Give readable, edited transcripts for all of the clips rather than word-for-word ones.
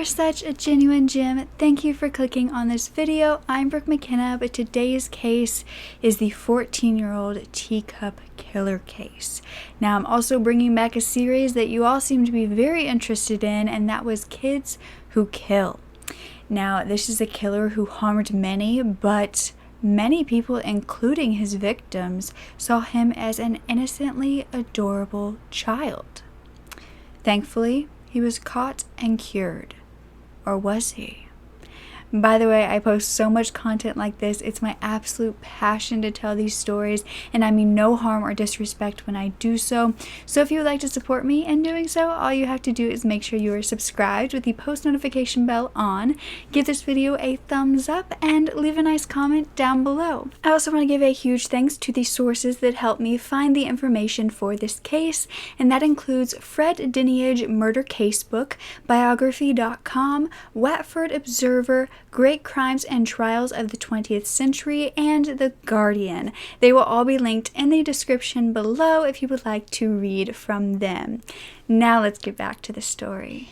are such a genuine gem. Thank you for clicking on this video. I'm Brooke McKenna, but today's case is the 14-year-old Teacup killer case. Now, I'm also bringing back a series that you all seem to be very interested in, and that was Kids Who Kill. Now, this is a killer who harmed many, but many people, including his victims, saw him as an innocently adorable child. Thankfully, he was caught and cured. Or was he? By the way, I post so much content like this. It's my absolute passion to tell these stories, and I mean no harm or disrespect when I do so. So if you would like to support me in doing so, all you have to do is make sure you are subscribed with the post notification bell on, give this video a thumbs up, and leave a nice comment down below. I also want to give a huge thanks to the sources that helped me find the information for this case, and that includes Fred Dinniage Murder Casebook, Biography.com, Watford Observer, Great Crimes and Trials of the 20th Century, and The Guardian. They will all be linked in the description below if you would like to read from them. Now let's get back to the story.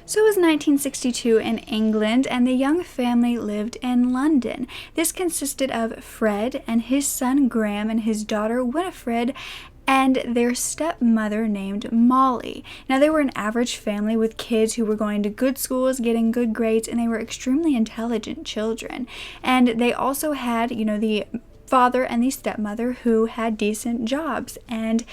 So it was 1962 in England, and the young family lived in London. This consisted of Fred and his son Graham and his daughter Winifred, and their stepmother named Molly. Now, they were an average family with kids who were going to good schools, getting good grades, and they were extremely intelligent children. And they also had, the father and the stepmother who had decent jobs, and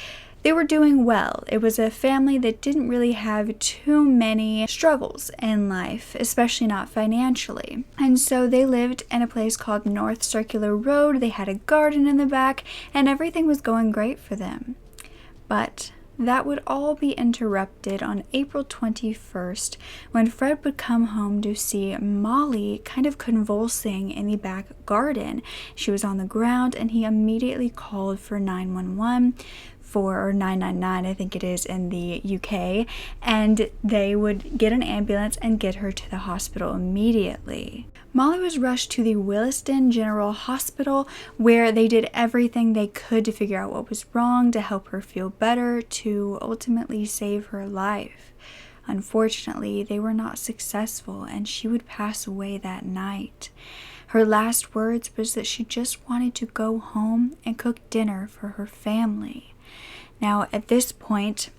they were doing well. It was a family that didn't really have too many struggles in life, especially not financially. And so they lived in a place called North Circular Road. They had a garden in the back, and everything was going great for them. But that would all be interrupted on April 21st when Fred would come home to see Molly kind of convulsing in the back garden. She was on the ground, and he immediately called for 911. Or 999, I think it is in the UK, and they would get an ambulance and get her to the hospital immediately. Molly was rushed to the Williston General Hospital, where they did everything they could to figure out what was wrong, to help her feel better, to ultimately save her life. Unfortunately, they were not successful, and she would pass away that night. Her last words was that she just wanted to go home and cook dinner for her family. Now, at this point,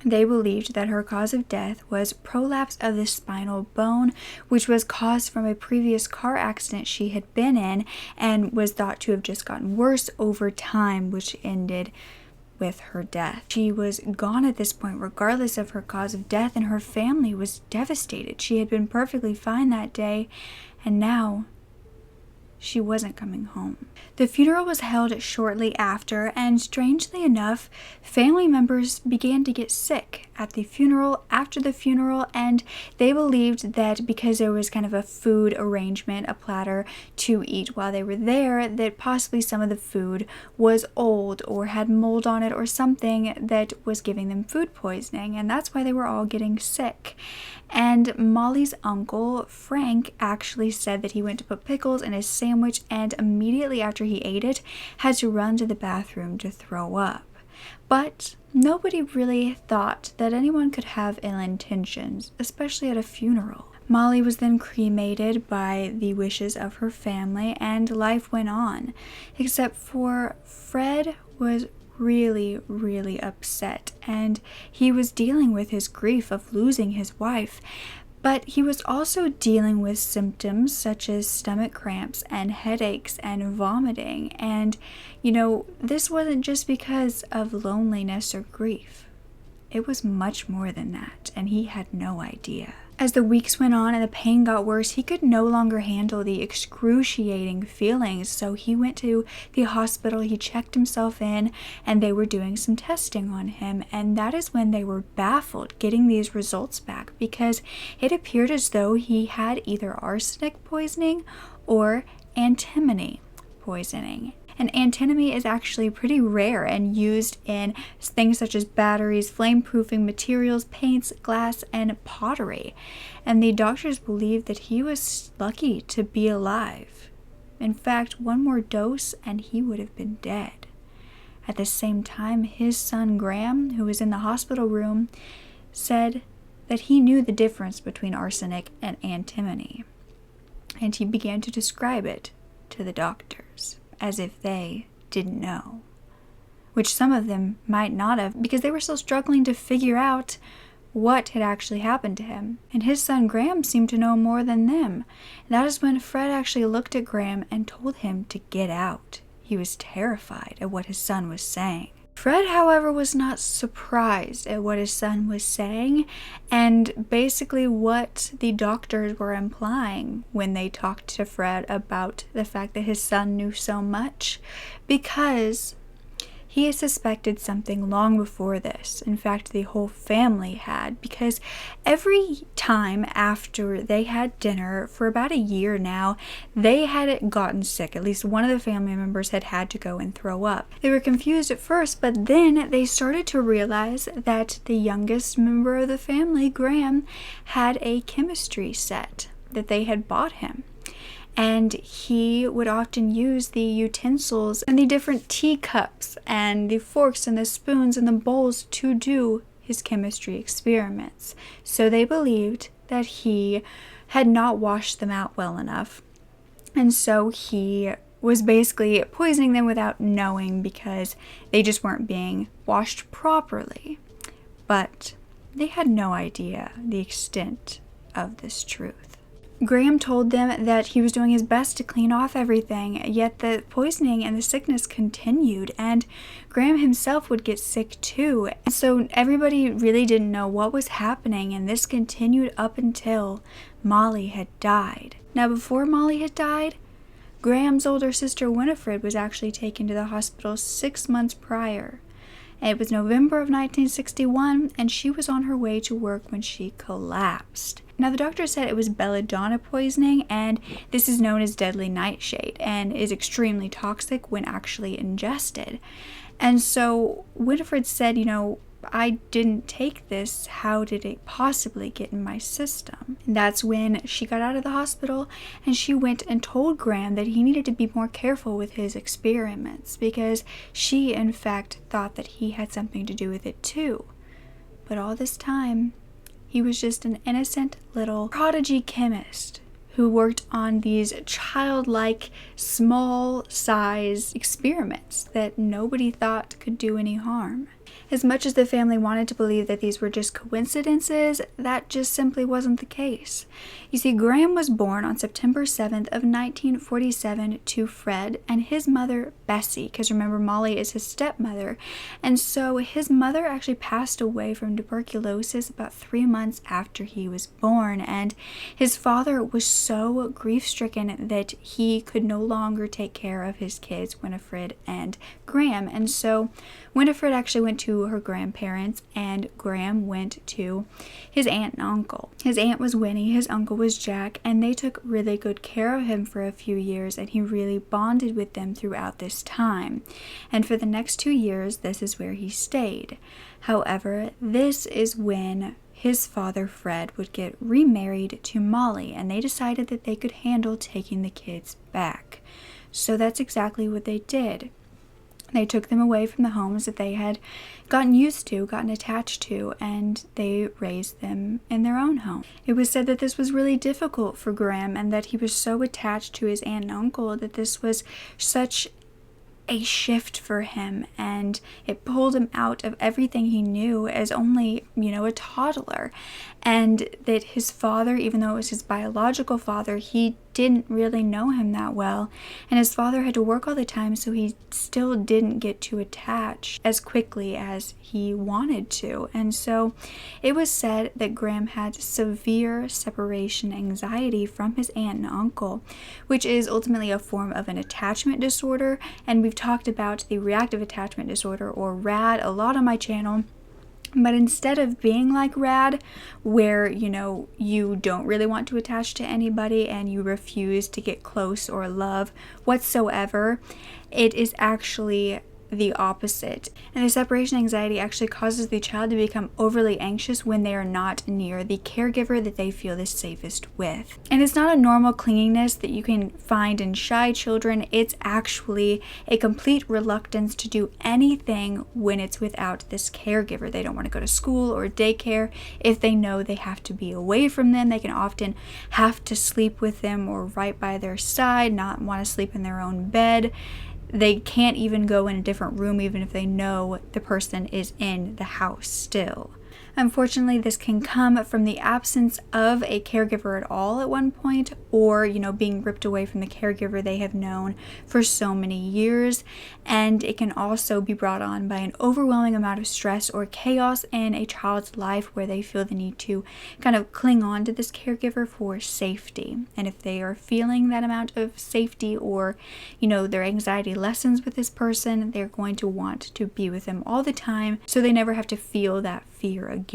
they believed that her cause of death was prolapse of the spinal bone, which was caused from a previous car accident she had been in and was thought to have just gotten worse over time, which ended with her death. She was gone at this point regardless of her cause of death, and her family was devastated. She had been perfectly fine that day, and now she wasn't coming home. The funeral was held shortly after, and strangely enough, family members began to get sick at the funeral, after the funeral, and they believed that because there was kind of a food arrangement, a platter to eat while they were there, that possibly some of the food was old or had mold on it or something that was giving them food poisoning, and that's why they were all getting sick. And Molly's uncle, Frank, actually said that he went to put pickles in his sandwich, and immediately after he ate it, had to run to the bathroom to throw up. But nobody really thought that anyone could have ill intentions, especially at a funeral. Molly was then cremated by the wishes of her family, and life went on. Except for Fred was really upset, and he was dealing with his grief of losing his wife, but he was also dealing with symptoms such as stomach cramps and headaches and vomiting, and this wasn't just because of loneliness or grief. It was much more than that, and he had no idea. As the weeks went on and the pain got worse, he could no longer handle the excruciating feelings, so he went to the hospital, he checked himself in, and they were doing some testing on him, and that is when they were baffled getting these results back, because it appeared as though he had either arsenic poisoning or antimony poisoning. And antimony is actually pretty rare and used in things such as batteries, flame-proofing materials, paints, glass, and pottery. And the doctors believed that he was lucky to be alive. In fact, one more dose and he would have been dead. At the same time, his son Graham, who was in the hospital room, said that he knew the difference between arsenic and antimony, and he began to describe it to the doctors as if they didn't know, which some of them might not have, because they were still struggling to figure out what had actually happened to him. And his son Graham seemed to know more than them. And that is when Fred actually looked at Graham and told him to get out. He was terrified at what his son was saying. Fred, however, was not surprised at what his son was saying, and basically what the doctors were implying when they talked to Fred about the fact that his son knew so much, because he had suspected something long before this. In fact, the whole family had, because every time after they had dinner for about a year now, they had gotten sick. At least one of the family members had to go and throw up. They were confused at first, but then they started to realize that the youngest member of the family, Graham, had a chemistry set that they had bought him. And he would often use the utensils and the different teacups and the forks and the spoons and the bowls to do his chemistry experiments. So they believed that he had not washed them out well enough. And so he was basically poisoning them without knowing, because they just weren't being washed properly. But they had no idea the extent of this truth. Graham told them that he was doing his best to clean off everything, yet the poisoning and the sickness continued, and Graham himself would get sick too. And so everybody really didn't know what was happening, and this continued up until Molly had died. Now, before Molly had died, Graham's older sister Winifred was actually taken to the hospital 6 months prior. It was November of 1961, and she was on her way to work when she collapsed. Now, the doctor said it was belladonna poisoning, and this is known as deadly nightshade and is extremely toxic when actually ingested. And so Winifred said, I didn't take this. How did it possibly get in my system? And that's when she got out of the hospital and she went and told Graham that he needed to be more careful with his experiments, because she, in fact, thought that he had something to do with it too. But all this time, he was just an innocent little prodigy chemist who worked on these childlike, small-size experiments that nobody thought could do any harm. As much as the family wanted to believe that these were just coincidences, that just simply wasn't the case. You see, Graham was born on September 7th of 1947 to Fred and his mother, Bessie, because remember, Molly is his stepmother. And so his mother actually passed away from tuberculosis about 3 months after he was born, and his father was so grief-stricken that he could no longer take care of his kids, Winifred and Graham. And so Winifred actually went to her grandparents, and Graham went to his aunt and uncle. His aunt was Winnie, his uncle was Jack, and they took really good care of him for a few years, and he really bonded with them throughout this time. And for the next 2 years, this is where he stayed. However, this is when his father, Fred, would get remarried to Molly, and they decided that they could handle taking the kids back. So that's exactly what they did. They took them away from the homes that they had gotten used to, gotten attached to, and they raised them in their own home. It was said that this was really difficult for Graham, and that he was so attached to his aunt and uncle that this was such a shift for him, and it pulled him out of everything he knew as only, a toddler. And that his father, even though it was his biological father, he didn't really know him that well, and his father had to work all the time, so he still didn't get to attach as quickly as he wanted to. And so it was said that Graham had severe separation anxiety from his aunt and uncle, which is ultimately a form of an attachment disorder, and we've talked about the reactive attachment disorder, or RAD, a lot on my channel. But instead of being like RAD, where, you don't really want to attach to anybody and you refuse to get close or love whatsoever, it is actually the opposite. And the separation anxiety actually causes the child to become overly anxious when they are not near the caregiver that they feel the safest with. And it's not a normal clinginess that you can find in shy children. It's actually a complete reluctance to do anything when it's without this caregiver. They don't want to go to school or daycare if they know they have to be away from them. They can often have to sleep with them or right by their side, not want to sleep in their own bed. They can't even go in a different room even if they know the person is in the house still. Unfortunately, this can come from the absence of a caregiver at all at one point, or, being ripped away from the caregiver they have known for so many years. And it can also be brought on by an overwhelming amount of stress or chaos in a child's life where they feel the need to kind of cling on to this caregiver for safety. And if they are feeling that amount of safety or, their anxiety lessens with this person, they're going to want to be with them all the time so they never have to feel that fear again.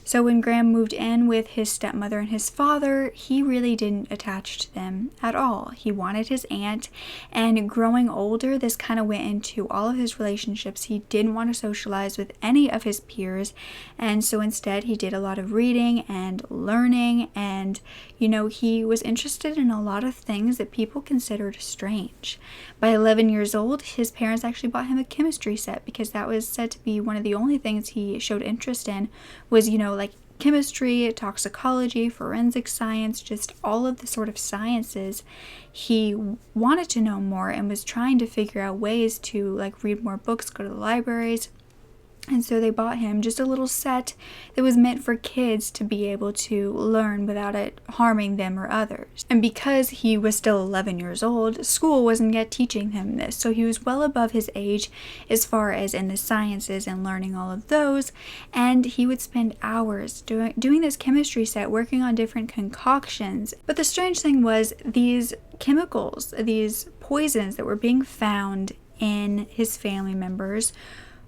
So when Graham moved in with his stepmother and his father, he really didn't attach to them at all. He wanted his aunt, and growing older, this kind of went into all of his relationships. He didn't want to socialize with any of his peers, and so instead he did a lot of reading and learning, and he was interested in a lot of things that people considered strange. By 11 years old, his parents actually bought him a chemistry set because that was said to be one of the only things he showed interest in was, like chemistry, toxicology, forensic science, just all of the sort of sciences. He wanted to know more and was trying to figure out ways to read more books, go to the libraries. And so they bought him just a little set that was meant for kids to be able to learn without it harming them or others. And because he was still 11 years old, school wasn't yet teaching him this. So he was well above his age as far as in the sciences and learning all of those. And he would spend hours doing this chemistry set, working on different concoctions. But the strange thing was these chemicals, these poisons that were being found in his family members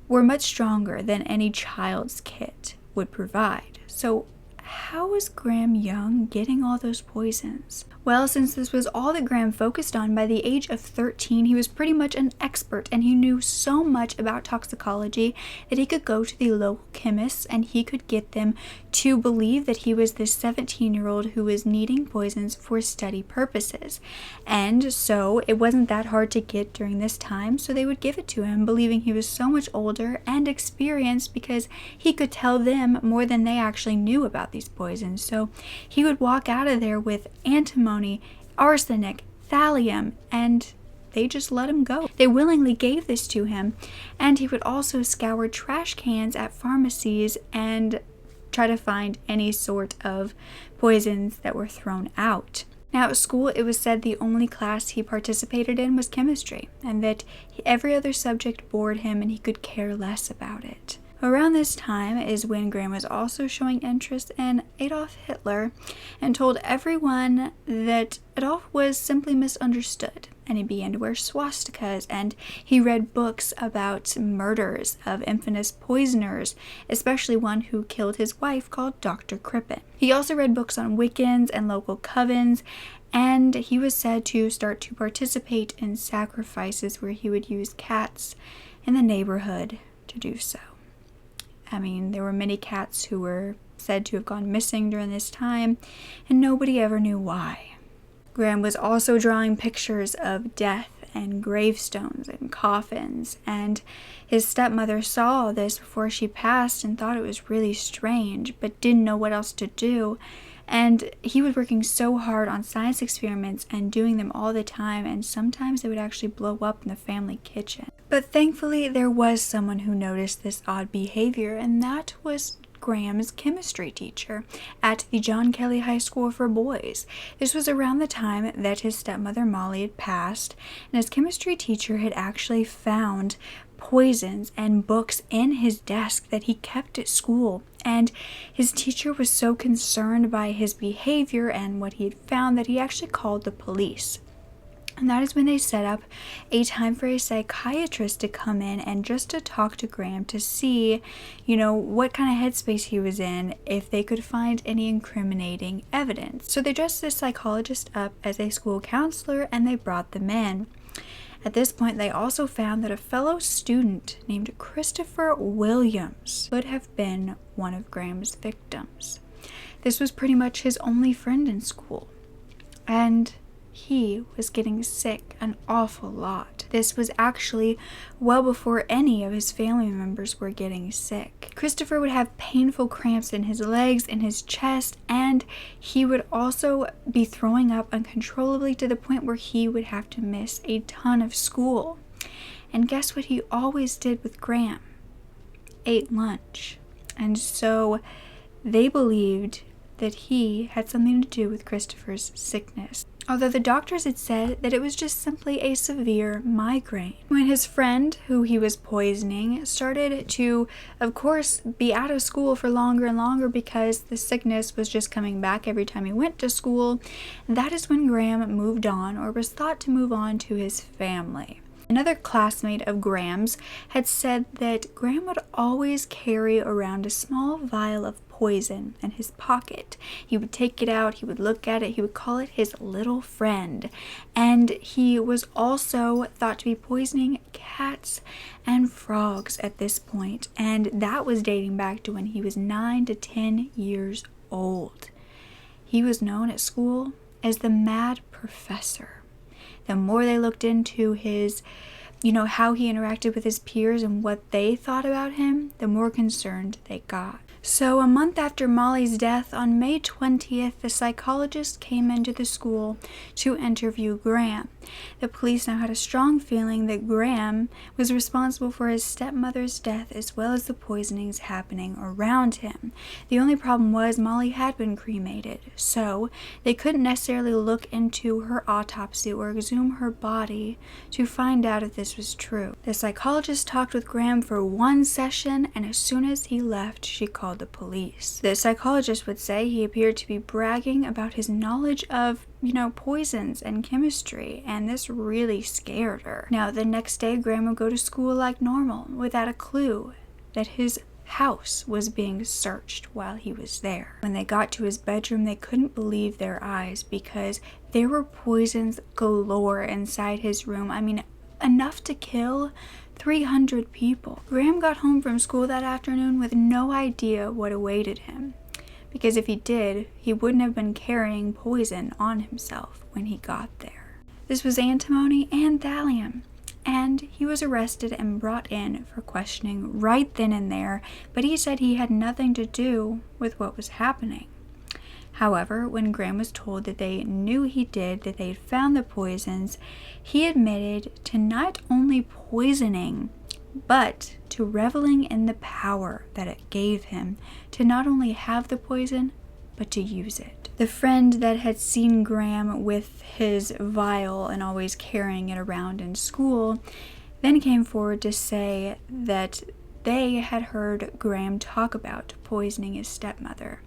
were much stronger than any child's kit would provide. So how was Graham Young getting all those poisons? Well, since this was all that Graham focused on, by the age of 13, he was pretty much an expert, and he knew so much about toxicology that he could go to the local chemists and he could get them to believe that he was this 17-year-old who was needing poisons for study purposes. And so it wasn't that hard to get during this time, so they would give it to him, believing he was so much older and experienced because he could tell them more than they actually knew about these poisons. So he would walk out of there with antimony, arsenic, thallium, and they just let him go. They willingly gave this to him, and he would also scour trash cans at pharmacies and try to find any sort of poisons that were thrown out. Now at school, it was said the only class he participated in was chemistry, and that every other subject bored him and he could care less about it. Around this time is when Graham was also showing interest in Adolf Hitler and told everyone that Adolf was simply misunderstood, and he began to wear swastikas, and he read books about murders of infamous poisoners, especially one who killed his wife called Dr. Crippen. He also read books on Wiccans and local covens, and he was said to start to participate in sacrifices where he would use cats in the neighborhood to do so. I mean, there were many cats who were said to have gone missing during this time, and nobody ever knew why. Graham was also drawing pictures of death and gravestones and coffins, and his stepmother saw all this before she passed and thought it was really strange, but didn't know what else to do. And he was working so hard on science experiments and doing them all the time, and sometimes they would actually blow up in the family kitchen. But thankfully, there was someone who noticed this odd behavior, and that was Graham's chemistry teacher at the John Kelly High School for Boys. This was around the time that his stepmother Molly had passed, and his chemistry teacher had actually found poisons and books in his desk that he kept at school. And his teacher was so concerned by his behavior and what he had found that he actually called the police. And that is when they set up a time for a psychiatrist to come in and just to talk to Graham to see, what kind of headspace he was in, if they could find any incriminating evidence. So they dressed this psychologist up as a school counselor and they brought them in. At this point, they also found that a fellow student named Christopher Williams would have been one of Graham's victims. This was pretty much his only friend in school, and he was getting sick an awful lot. This was actually well before any of his family members were getting sick. Christopher would have painful cramps in his legs, in his chest, and he would also be throwing up uncontrollably to the point where he would have to miss a ton of school. And guess what he always did with Graham? Ate lunch. And so they believed that he had something to do with Christopher's sickness, although the doctors had said that it was just simply a severe migraine. When his friend, who he was poisoning, started to, of course, be out of school for longer and longer because the sickness was just coming back every time he went to school, that is when Graham moved on, or was thought to move on, to his family. Another classmate of Graham's had said that Graham would always carry around a small vial of poison in his pocket. He would take it out, he would look at it, he would call it his little friend. And he was also thought to be poisoning cats and frogs at this point, and that was dating back to when he was 9 to 10 years old. He was known at school as the Mad Professor. The more they looked into his, how he interacted with his peers and what they thought about him, the more concerned they got. So a month after Molly's death, on May 20th, the psychologist came into the school to interview Graham. The police now had a strong feeling that Graham was responsible for his stepmother's death as well as the poisonings happening around him. The only problem was Molly had been cremated, so they couldn't necessarily look into her autopsy or exhume her body to find out if this was true. The psychologist talked with Graham for one session, and as soon as he left, she called the police. The psychologist would say he appeared to be bragging about his knowledge of, poisons and chemistry, and this really scared her. Now, the next day, Graham would go to school like normal, without a clue that his house was being searched while he was there. When they got to his bedroom, they couldn't believe their eyes because there were poisons galore inside his room. I mean, enough to kill 300 people. Graham got home from school that afternoon with no idea what awaited him, because if he did, he wouldn't have been carrying poison on himself when he got there. This was antimony and thallium, and he was arrested and brought in for questioning right then and there, but he said he had nothing to do with what was happening. However, when Graham was told that they knew he did, that they had found the poisons, he admitted to not only poisoning, but to reveling in the power that it gave him to not only have the poison, but to use it. The friend that had seen Graham with his vial and always carrying it around in school then came forward to say that they had heard Graham talk about poisoning his stepmother,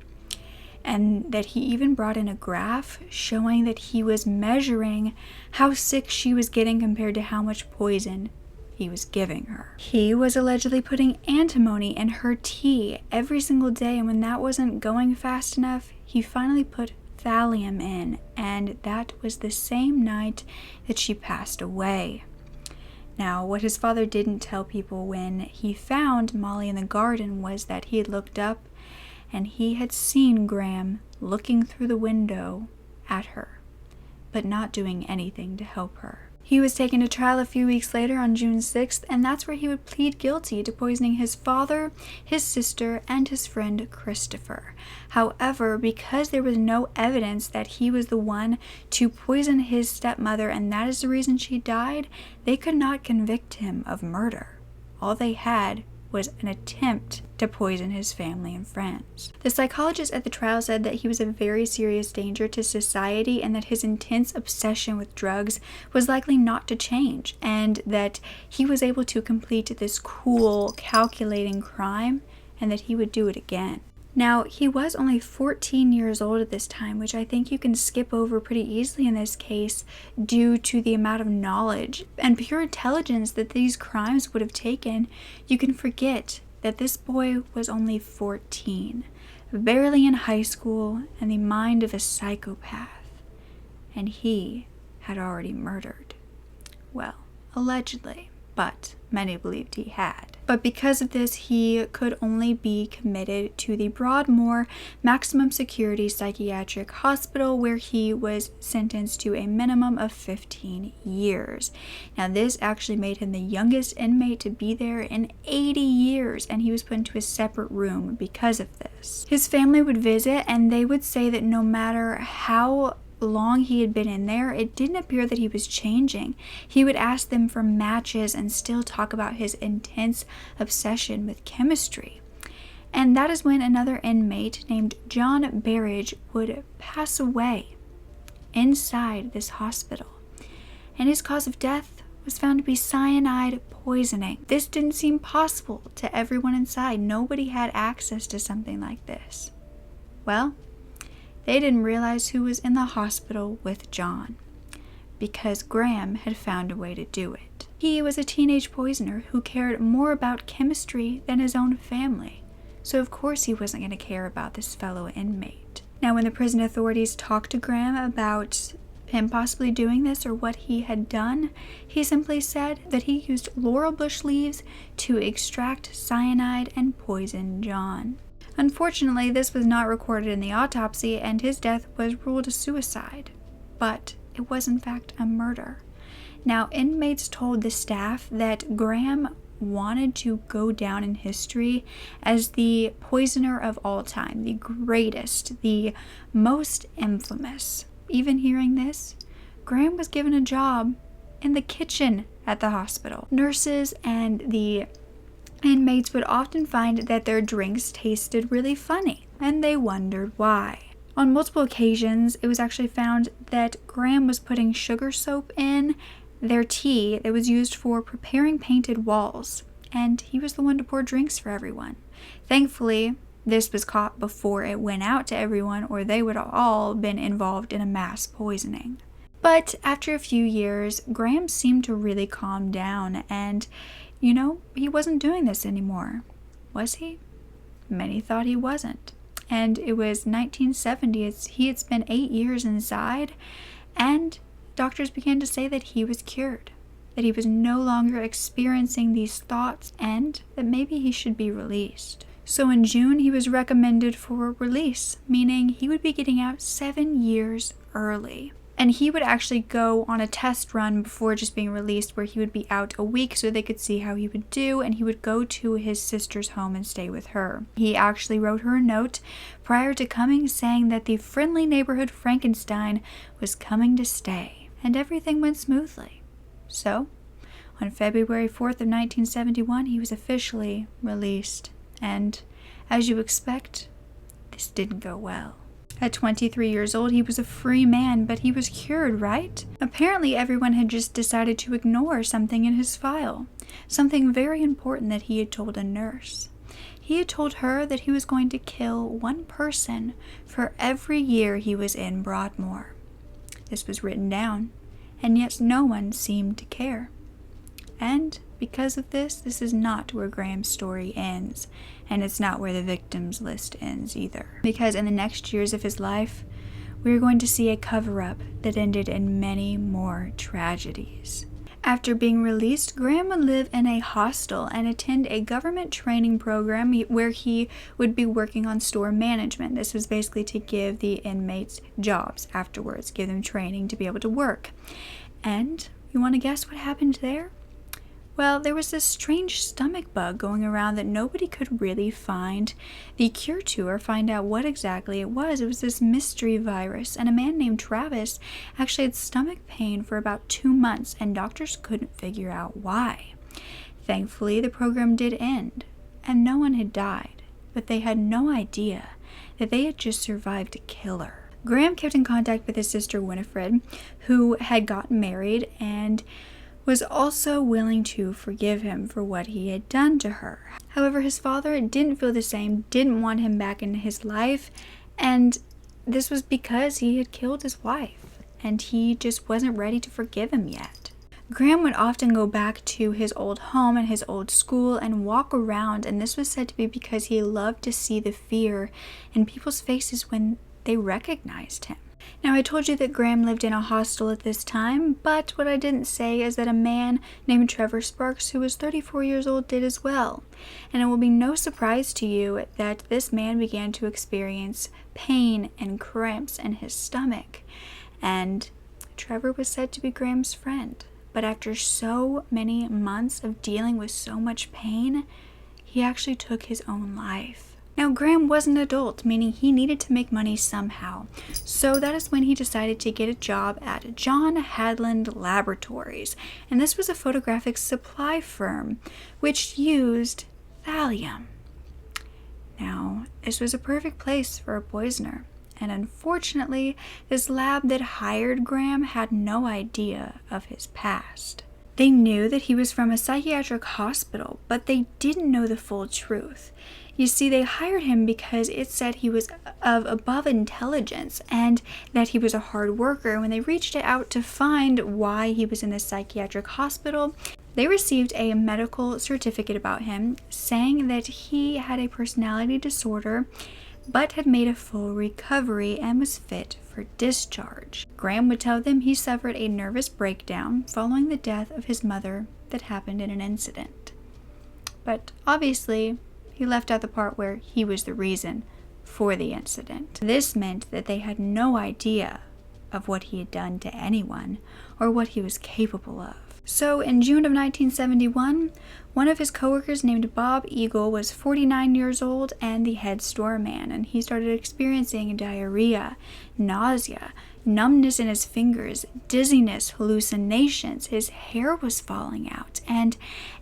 and that he even brought in a graph showing that he was measuring how sick she was getting compared to how much poison he was giving her. He was allegedly putting antimony in her tea every single day, and when that wasn't going fast enough, he finally put thallium in, and that was the same night that she passed away. Now, what his father didn't tell people when he found Molly in the garden was that he had looked up and he had seen Graham looking through the window at her, but not doing anything to help her. He was taken to trial a few weeks later on June 6th, and that's where he would plead guilty to poisoning his father, his sister, and his friend Christopher. However, because there was no evidence that he was the one to poison his stepmother, and that is the reason she died, they could not convict him of murder. All they had was an attempt to poison his family and friends. The psychologist at the trial said that he was a very serious danger to society and that his intense obsession with drugs was likely not to change, and that he was able to complete this cool, calculating crime and that he would do it again. Now, he was only 14 years old at this time, which I think you can skip over pretty easily in this case due to the amount of knowledge and pure intelligence that these crimes would have taken. You can forget that this boy was only 14, barely in high school, and the mind of a psychopath. And he had already murdered, well, allegedly, but many believed he had. But because of this, he could only be committed to the Broadmoor maximum security psychiatric hospital, where he was sentenced to a minimum of 15 years. Now, this actually made him the youngest inmate to be there in 80 years, and he was put into a separate room because of this. His family would visit, and they would say that no matter how long he had been in there, it didn't appear that he was changing. He would ask them for matches and still talk about his intense obsession with chemistry. And that is when another inmate named John Barrage would pass away inside this hospital. And his cause of death was found to be cyanide poisoning. This didn't seem possible to everyone inside. Nobody had access to something like this. Well, they didn't realize who was in the hospital with John, because Graham had found a way to do it. He was a teenage poisoner who cared more about chemistry than his own family, so of course he wasn't going to care about this fellow inmate. Now, when the prison authorities talked to Graham about him possibly doing this or what he had done, he simply said that he used laurel bush leaves to extract cyanide and poison John. Unfortunately, this was not recorded in the autopsy, and his death was ruled a suicide. But it was in fact a murder. Now, inmates told the staff that Graham wanted to go down in history as the poisoner of all time, the greatest, the most infamous. Even hearing this, Graham was given a job in the kitchen at the hospital. Nurses and the inmates would often find that their drinks tasted really funny, and they wondered why. On multiple occasions, it was actually found that Graham was putting sugar soap in their tea that was used for preparing painted walls, and he was the one to pour drinks for everyone. Thankfully, this was caught before it went out to everyone, or they would have all been involved in a mass poisoning. But after a few years, Graham seemed to really calm down, and he wasn't doing this anymore. Was he? Many thought he wasn't. And it was 1970. He had spent 8 years inside, and doctors began to say that he was cured, that he was no longer experiencing these thoughts, and that maybe he should be released. So in June, he was recommended for release, meaning he would be getting out 7 years early. And he would actually go on a test run before just being released, where he would be out a week so they could see how he would do, and he would go to his sister's home and stay with her. He actually wrote her a note prior to coming saying that the friendly neighborhood Frankenstein was coming to stay, and everything went smoothly. So, on February 4th of 1971, he was officially released, and as you expect, this didn't go well. At 23 years old, he was a free man, but he was cured, right? Apparently, everyone had just decided to ignore something in his file. Something very important that he had told a nurse. He had told her that he was going to kill one person for every year he was in Broadmoor. This was written down, and yet no one seemed to care. And because of this is not where Graham's story ends, and it's not where the victims list ends either. Because in the next years of his life, we're going to see a cover-up that ended in many more tragedies. After being released, Graham would live in a hostel and attend a government training program where he would be working on store management. This was basically to give the inmates jobs afterwards, give them training to be able to work. And you want to guess what happened there? Well, there was this strange stomach bug going around that nobody could really find the cure to or find out what exactly it was. It was this mystery virus, and a man named Travis actually had stomach pain for about 2 months, and doctors couldn't figure out why. Thankfully, the program did end, and no one had died, but they had no idea that they had just survived a killer. Graham kept in contact with his sister Winifred, who had gotten married and was also willing to forgive him for what he had done to her. However, his father didn't feel the same, didn't want him back in his life, and this was because he had killed his wife, and he just wasn't ready to forgive him yet. Graham would often go back to his old home and his old school and walk around, and this was said to be because he loved to see the fear in people's faces when they recognized him. Now, I told you that Graham lived in a hostel at this time, but what I didn't say is that a man named Trevor Sparks, who was 34 years old, did as well. And it will be no surprise to you that this man began to experience pain and cramps in his stomach. And Trevor was said to be Graham's friend. But after so many months of dealing with so much pain, he actually took his own life. Now, Graham was an adult, meaning he needed to make money somehow. So that is when he decided to get a job at John Hadland Laboratories. And this was a photographic supply firm which used thallium. Now, this was a perfect place for a poisoner. And unfortunately, this lab that hired Graham had no idea of his past. They knew that he was from a psychiatric hospital, but they didn't know the full truth. You see, they hired him because it said he was of above intelligence and that he was a hard worker. When they reached out to find why he was in this psychiatric hospital, they received a medical certificate about him saying that he had a personality disorder but had made a full recovery and was fit for discharge. Graham would tell them he suffered a nervous breakdown following the death of his mother that happened in an incident. But obviously, he left out the part where he was the reason for the incident. This meant that they had no idea of what he had done to anyone or what he was capable of. So in June of 1971, one of his coworkers named Bob Eagle was 49 years old and the head store man, and he started experiencing diarrhea, nausea, numbness in his fingers, dizziness, hallucinations. His hair was falling out, and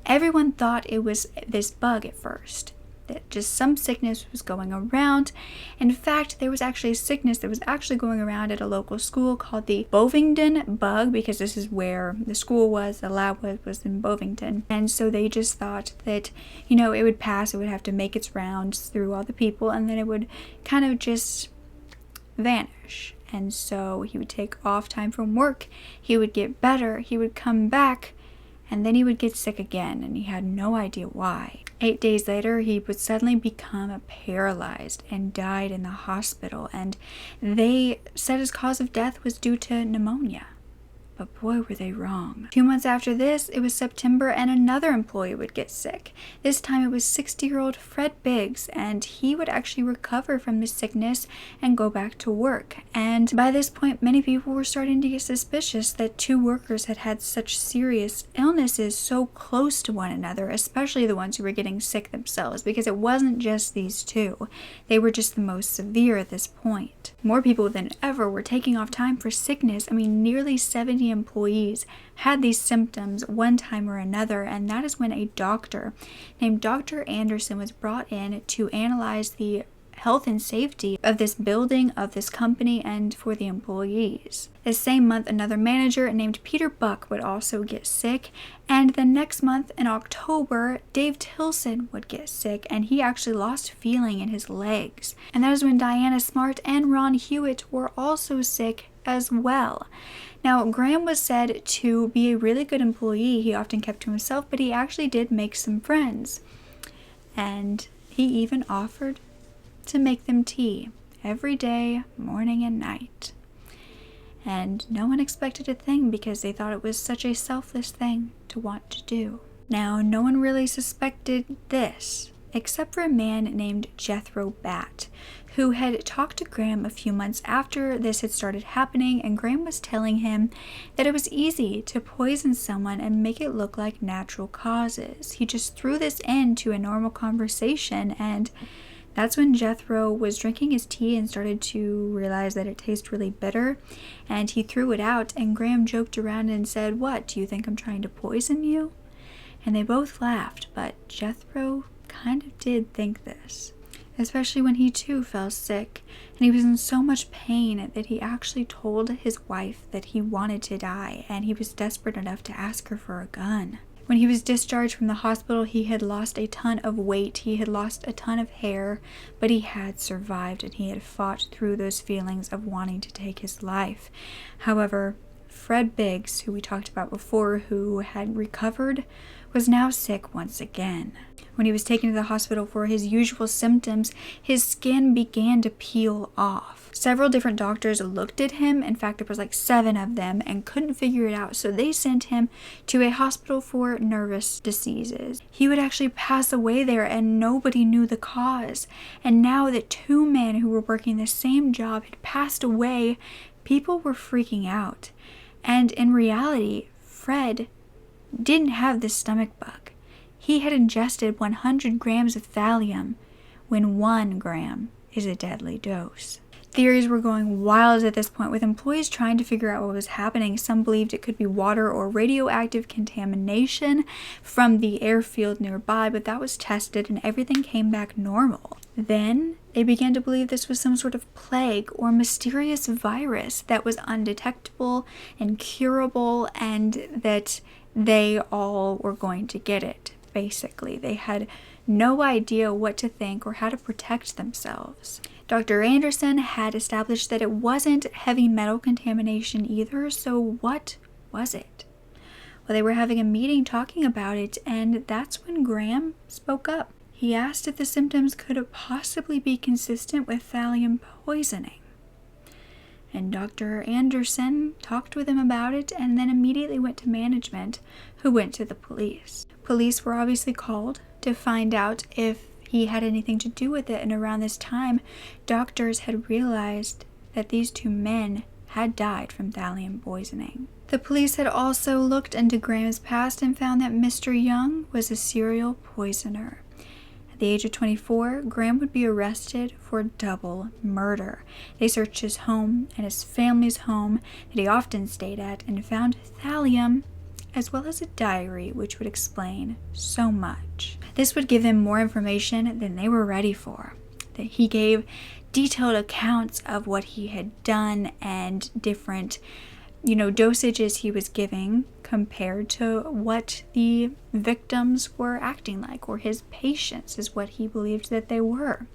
everyone thought it was this bug at first. That just some sickness was going around. In fact, there was actually a sickness that was actually going around at a local school called the Bovingdon bug, because this is where the school was, the lab was in Bovingdon. And so they just thought that, it would pass, it would have to make its rounds through all the people, and then it would kind of just vanish. And so he would take off time from work, he would get better, he would come back, and then he would get sick again, and he had no idea why. 8 days later, he would suddenly become paralyzed and died in the hospital, and they said his cause of death was due to pneumonia. But boy, were they wrong. 2 months after this, it was September, and another employee would get sick. This time it was 60-year-old Fred Biggs, and he would actually recover from his sickness and go back to work. And by this point, many people were starting to get suspicious that two workers had had such serious illnesses so close to one another, especially the ones who were getting sick themselves, because it wasn't just these two. They were just the most severe at this point. More people than ever were taking off time for sickness. Nearly 70 employees had these symptoms one time or another, and that is when a doctor named Dr. Anderson was brought in to analyze the health and safety of this building, of this company, and for the employees. The same month, another manager named Peter Buck would also get sick, and the next month, in October, Dave Tilson would get sick, and he actually lost feeling in his legs. And that is when Diana Smart and Ron Hewitt were also sick as well. Now, Graham was said to be a really good employee. He often kept to himself, but he actually did make some friends. And he even offered to make them tea every day, morning and night. And no one expected a thing because they thought it was such a selfless thing to want to do. Now, no one really suspected this, except for a man named Jethro Batt, who had talked to Graham a few months after this had started happening, and Graham was telling him that it was easy to poison someone and make it look like natural causes. He just threw this into a normal conversation, and that's when Jethro was drinking his tea and started to realize that it tasted really bitter, and he threw it out, and Graham joked around and said, "What, do you think I'm trying to poison you?" And they both laughed, but Jethro kind of did think this, especially when he too fell sick, and he was in so much pain that he actually told his wife that he wanted to die, and he was desperate enough to ask her for a gun. When he was discharged from the hospital, he had lost a ton of weight, he had lost a ton of hair, but he had survived, and he had fought through those feelings of wanting to take his life. However, Fred Biggs, who we talked about before, who had recovered, was now sick once again. When he was taken to the hospital for his usual symptoms, his skin began to peel off. Several different doctors looked at him, in fact there was like 7 of them, and couldn't figure it out, so they sent him to a hospital for nervous diseases. He would actually pass away there and nobody knew the cause. And now that 2 men who were working the same job had passed away, people were freaking out. And in reality, Fred didn't have this stomach bug. He had ingested 100 grams of thallium, when 1 gram is a deadly dose. Theories were going wild at this point, with employees trying to figure out what was happening. Some believed it could be water or radioactive contamination from the airfield nearby, but that was tested and everything came back normal. Then they began to believe this was some sort of plague or mysterious virus that was undetectable, incurable, and that they all were going to get it. Basically, they had no idea what to think or how to protect themselves. Dr. Anderson had established that it wasn't heavy metal contamination either, so what was it? Well, they were having a meeting talking about it, and that's when Graham spoke up. He asked if the symptoms could possibly be consistent with thallium poisoning. And Dr. Anderson talked with him about it and then immediately went to management, who went to the police. Police were obviously called to find out if he had anything to do with it, and around this time, doctors had realized that these 2 men had died from thallium poisoning. The police had also looked into Graham's past and found that Mr. Young was a serial poisoner. At the age of 24, Graham would be arrested for double murder. They searched his home and his family's home that he often stayed at and found thallium, as well as a diary which would explain so much. This would give them more information than they were ready for. That he gave detailed accounts of what he had done and different, dosages he was giving compared to what the victims were acting like, or his patients is what he believed that they were.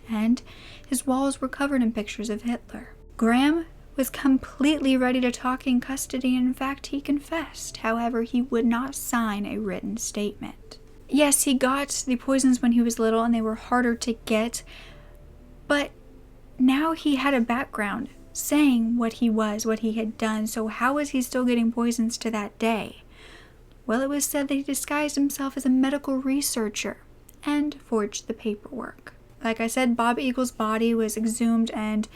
And his walls were covered in pictures of Hitler. Graham was completely ready to talk in custody, and in fact he confessed. However, he would not sign a written statement. Yes, he got the poisons when he was little and they were harder to get, but now he had a background saying what he was, what he had done, so how was he still getting poisons to that day? Well, it was said that he disguised himself as a medical researcher and forged the paperwork. Like I said, Bob Eagle's body was exhumed and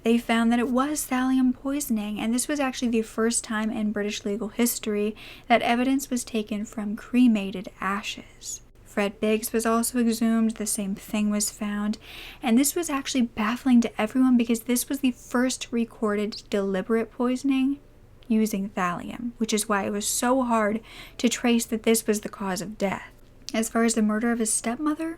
they found that it was thallium poisoning, and this was actually the first time in British legal history that evidence was taken from cremated ashes. Fred Biggs was also exhumed, the same thing was found, and this was actually baffling to everyone because this was the first recorded deliberate poisoning using thallium, which is why it was so hard to trace that this was the cause of death. As far as the murder of his stepmother,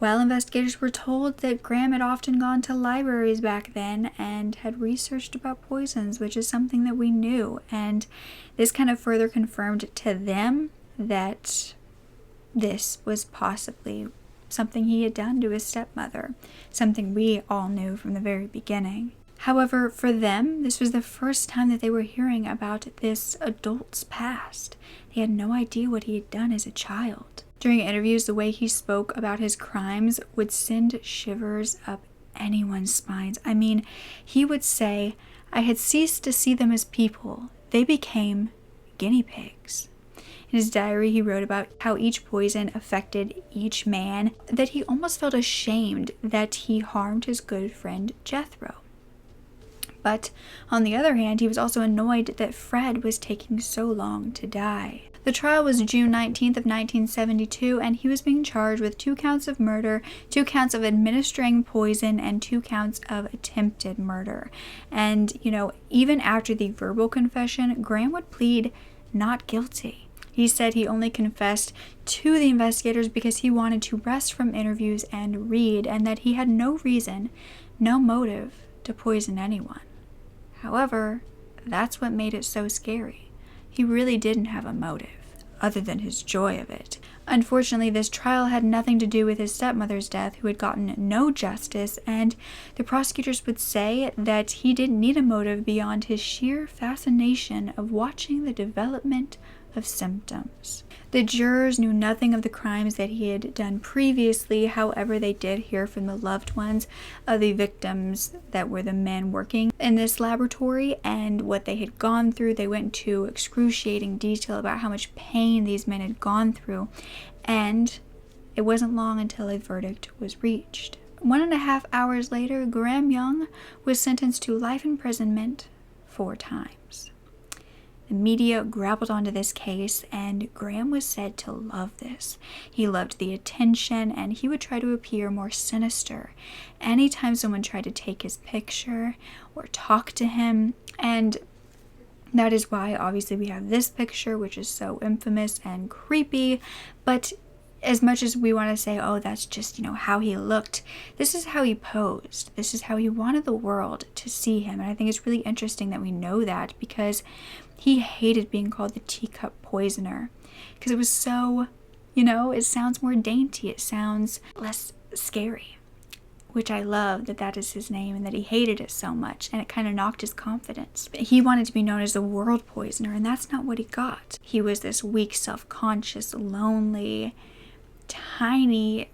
well, investigators were told that Graham had often gone to libraries back then and had researched about poisons, which is something that we knew. And this kind of further confirmed to them that this was possibly something he had done to his stepmother, something we all knew from the very beginning. However, for them, this was the first time that they were hearing about this adult's past. They had no idea what he had done as a child. During interviews, the way he spoke about his crimes would send shivers up anyone's spines. I mean, he would say, "I had ceased to see them as people. They became guinea pigs." In his diary, he wrote about how each poison affected each man, that he almost felt ashamed that he harmed his good friend Jethro. But on the other hand, he was also annoyed that Fred was taking so long to die. The trial was June 19th of 1972, and he was being charged with 2 counts of murder, 2 counts of administering poison, and 2 counts of attempted murder. And, even after the verbal confession, Graham would plead not guilty. He said he only confessed to the investigators because he wanted to rest from interviews and read, and that he had no reason, no motive to poison anyone. However, that's what made it so scary. He really didn't have a motive, other than his joy of it. Unfortunately, this trial had nothing to do with his stepmother's death, who had gotten no justice, and the prosecutors would say that he didn't need a motive beyond his sheer fascination of watching the development of symptoms. The jurors knew nothing of the crimes that he had done previously. However, they did hear from the loved ones of the victims that were the men working in this laboratory and what they had gone through. They went into excruciating detail about how much pain these men had gone through, and it wasn't long until a verdict was reached. 1.5 hours later, Graham Young was sentenced to life imprisonment 4 times. The media grappled onto this case, and Graham was said to love this. He loved the attention, and he would try to appear more sinister anytime someone tried to take his picture or talk to him. And that is why, obviously, we have this picture, which is so infamous and creepy. But as much as we want to say, oh, that's just, how he looked, this is how he posed. This is how he wanted the world to see him. And I think it's really interesting that we know that, because he hated being called the teacup poisoner, because it was so, it sounds more dainty. It sounds less scary, which I love that is his name and that he hated it so much, and it kind of knocked his confidence. But he wanted to be known as the world poisoner, and that's not what he got. He was this weak, self-conscious, lonely, tiny,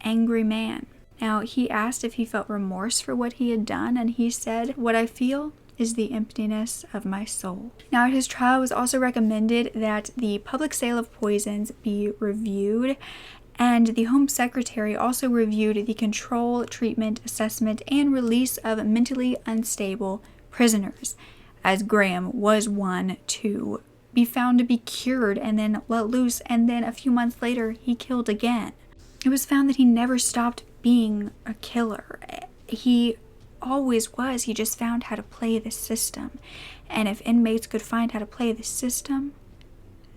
angry man. Now, he asked if he felt remorse for what he had done, and he said, "What I feel is the emptiness of my soul." Now, at his trial, it was also recommended that the public sale of poisons be reviewed, and the Home Secretary also reviewed the control, treatment, assessment, and release of mentally unstable prisoners, as Graham was one to be found to be cured and then let loose, and then a few months later he killed again. It was found that he never stopped being a killer. He always was. He just found how to play the system. And if inmates could find how to play the system,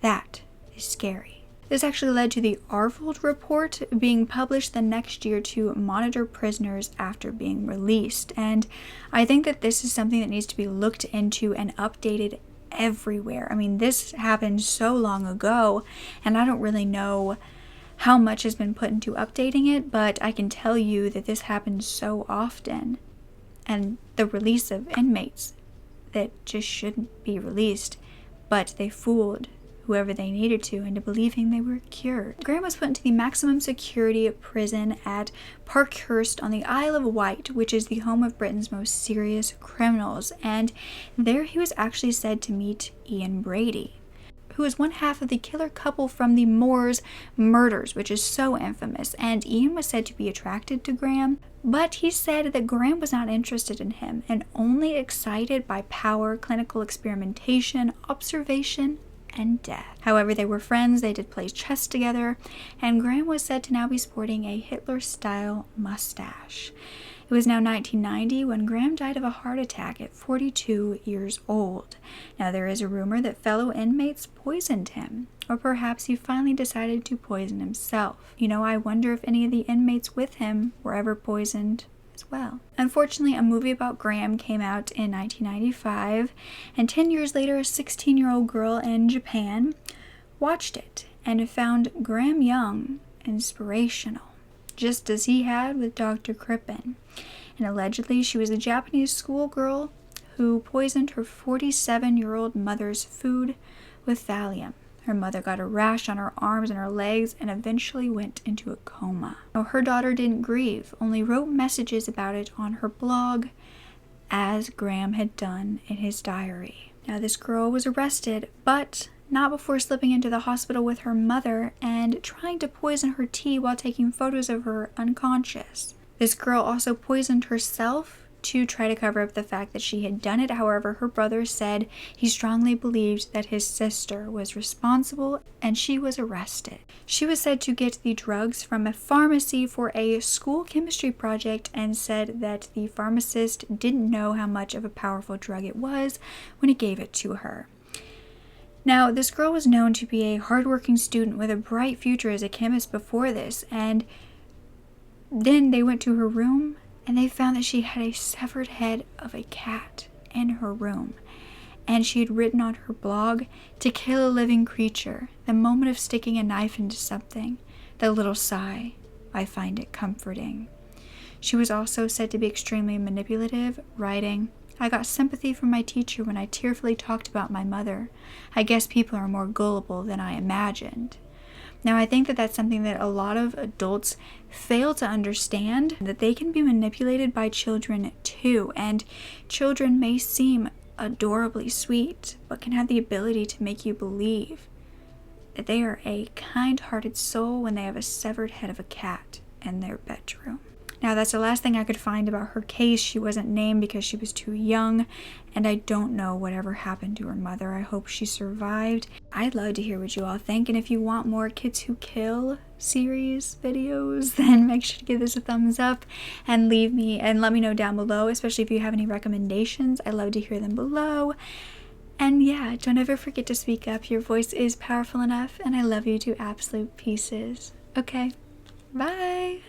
that is scary. This actually led to the Arvold Report being published the next year to monitor prisoners after being released. And I think that this is something that needs to be looked into and updated everywhere. I mean, this happened so long ago, and I don't really know how much has been put into updating it, but I can tell you that this happens so often. And the release of inmates that just shouldn't be released, but they fooled whoever they needed to into believing they were cured. Graham was put into the maximum security prison at Parkhurst on the Isle of Wight, which is the home of Britain's most serious criminals, and there he was actually said to meet Ian Brady, who is one half of the killer couple from the Moors murders, which is so infamous, and Ian was said to be attracted to Graham, but he said that Graham was not interested in him and only excited by power, clinical experimentation, observation, and death. However, they were friends, they did play chess together, and Graham was said to now be sporting a Hitler-style mustache. It was now 1990 when Graham died of a heart attack at 42 years old. Now, there is a rumor that fellow inmates poisoned him, or perhaps he finally decided to poison himself. I wonder if any of the inmates with him were ever poisoned as well. Unfortunately, a movie about Graham came out in 1995, and 10 years later, a 16-year-old girl in Japan watched it and found Graham Young inspirational, just as he had with Dr. Crippen. And allegedly, she was a Japanese schoolgirl who poisoned her 47-year-old mother's food with thallium. Her mother got a rash on her arms and her legs and eventually went into a coma. Now, her daughter didn't grieve, only wrote messages about it on her blog, as Graham had done in his diary. Now, this girl was arrested, but not before slipping into the hospital with her mother and trying to poison her tea while taking photos of her unconscious. This girl also poisoned herself to try to cover up the fact that she had done it. However, her brother said he strongly believed that his sister was responsible, and she was arrested. She was said to get the drugs from a pharmacy for a school chemistry project and said that the pharmacist didn't know how much of a powerful drug it was when he gave it to her. Now, this girl was known to be a hardworking student with a bright future as a chemist before this, and then they went to her room and they found that she had a severed head of a cat in her room. and she had written on her blog, "To kill a living creature, the moment of sticking a knife into something, the little sigh, I find it comforting." She was also said to be extremely manipulative, writing, "I got sympathy from my teacher when I tearfully talked about my mother. I guess people are more gullible than I imagined." Now, I think that that's something that a lot of adults fail to understand, that they can be manipulated by children too, and children may seem adorably sweet, but can have the ability to make you believe that they are a kind-hearted soul when they have a severed head of a cat in their bedroom. Now, that's the last thing I could find about her case. She wasn't named because she was too young, and I don't know whatever happened to her mother. I hope she survived. I'd love to hear what you all think, and if you want more Kids Who Kill series videos, then make sure to give this a thumbs up and let me know down below, especially if you have any recommendations. I'd love to hear them below. And yeah, don't ever forget to speak up. Your voice is powerful enough, and I love you to absolute pieces. Okay, bye!